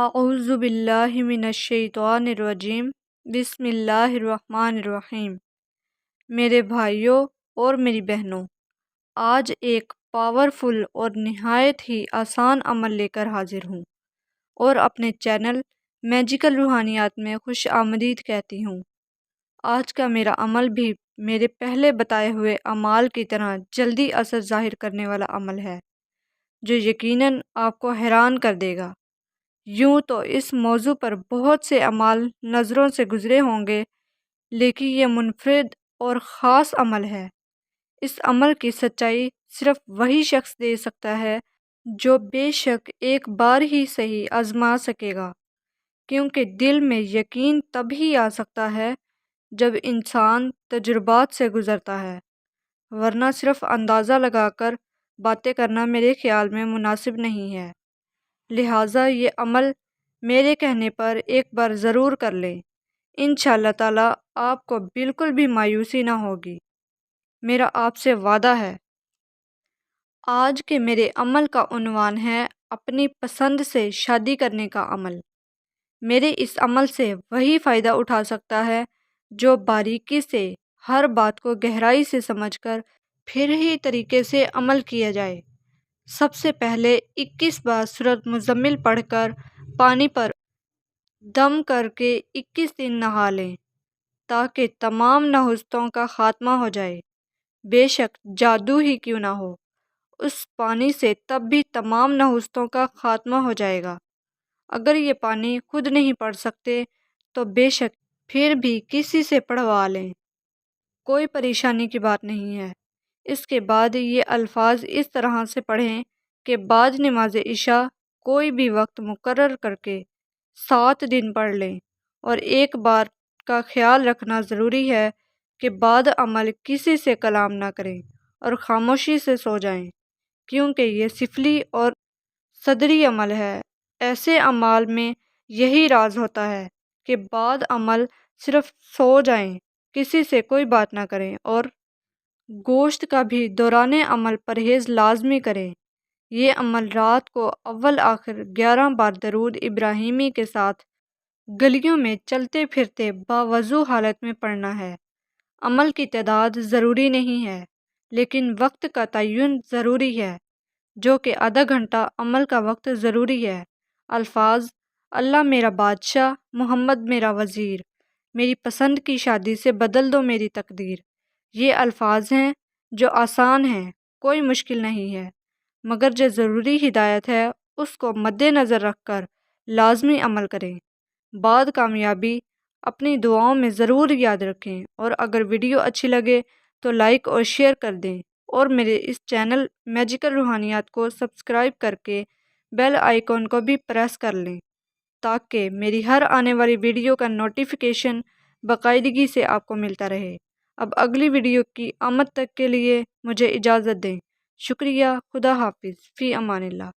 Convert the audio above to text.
اعوذ باللہ من الشیطان الرجیم بسم اللہ الرحمن الرحیم۔ میرے بھائیوں اور میری بہنوں، آج ایک پاورفل اور نہایت ہی آسان عمل لے کر حاضر ہوں اور اپنے چینل میجیکل روحانیات میں خوش آمدید کہتی ہوں۔ آج کا میرا عمل بھی میرے پہلے بتائے ہوئے اعمال کی طرح جلدی اثر ظاہر کرنے والا عمل ہے، جو یقیناً آپ کو حیران کر دے گا۔ یوں تو اس موضوع پر بہت سے اعمال نظروں سے گزرے ہوں گے، لیکن یہ منفرد اور خاص عمل ہے۔ اس عمل کی سچائی صرف وہی شخص دے سکتا ہے جو بے شک ایک بار ہی صحیح آزما سکے گا، کیونکہ دل میں یقین تبھی آ سکتا ہے جب انسان تجربات سے گزرتا ہے، ورنہ صرف اندازہ لگا کر باتیں کرنا میرے خیال میں مناسب نہیں ہے۔ لہٰذا یہ عمل میرے کہنے پر ایک بار ضرور کر لیں، انشاءاللہ تعالیٰ آپ کو بالکل بھی مایوسی نہ ہوگی، میرا آپ سے وعدہ ہے۔ آج کے میرے عمل کا عنوان ہے اپنی پسند سے شادی کرنے کا عمل۔ میرے اس عمل سے وہی فائدہ اٹھا سکتا ہے جو باریکی سے ہر بات کو گہرائی سے سمجھ کر پھر ہی طریقے سے عمل کیا جائے۔ سب سے پہلے 21 بار سورۃ مزمل پڑھ کر پانی پر دم کر کے 21 دن نہا لیں، تاکہ تمام نحوستوں کا خاتمہ ہو جائے۔ بے شک جادو ہی کیوں نہ ہو، اس پانی سے تب بھی تمام نحوستوں کا خاتمہ ہو جائے گا۔ اگر یہ پانی خود نہیں پڑھ سکتے تو بے شک پھر بھی کسی سے پڑھوا لیں، کوئی پریشانی کی بات نہیں ہے۔ اس کے بعد یہ الفاظ اس طرح سے پڑھیں کہ بعد نماز عشاء کوئی بھی وقت مقرر کر کے 7 دن پڑھ لیں، اور ایک بار کا خیال رکھنا ضروری ہے کہ بعد عمل کسی سے کلام نہ کریں اور خاموشی سے سو جائیں، کیونکہ یہ سفلی اور صدری عمل ہے۔ ایسے اعمال میں یہی راز ہوتا ہے کہ بعد عمل صرف سو جائیں، کسی سے کوئی بات نہ کریں، اور گوشت کا بھی دوران عمل پرہیز لازمی کریں۔ یہ عمل رات کو اول آخر 11 بار درود ابراہیمی کے ساتھ گلیوں میں چلتے پھرتے باوضو حالت میں پڑھنا ہے۔ عمل کی تعداد ضروری نہیں ہے، لیکن وقت کا تعین ضروری ہے، جو کہ آدھا گھنٹہ عمل کا وقت ضروری ہے۔ الفاظ: اللہ میرا بادشاہ، محمد میرا وزیر، میری پسند کی شادی سے بدل دو میری تقدیر۔ یہ الفاظ ہیں جو آسان ہیں، کوئی مشکل نہیں ہے، مگر جو ضروری ہدایت ہے اس کو مد نظر رکھ کر لازمی عمل کریں۔ بعد کامیابی اپنی دعاؤں میں ضرور یاد رکھیں، اور اگر ویڈیو اچھی لگے تو لائک اور شیئر کر دیں، اور میرے اس چینل میجیکل روحانیات کو سبسکرائب کر کے بیل آئیکن کو بھی پریس کر لیں، تاکہ میری ہر آنے والی ویڈیو کا نوٹیفیکیشن باقاعدگی سے آپ کو ملتا رہے۔ اب اگلی ویڈیو کی آمد تک کے لیے مجھے اجازت دیں۔ شکریہ، خدا حافظ، فی امان اللہ۔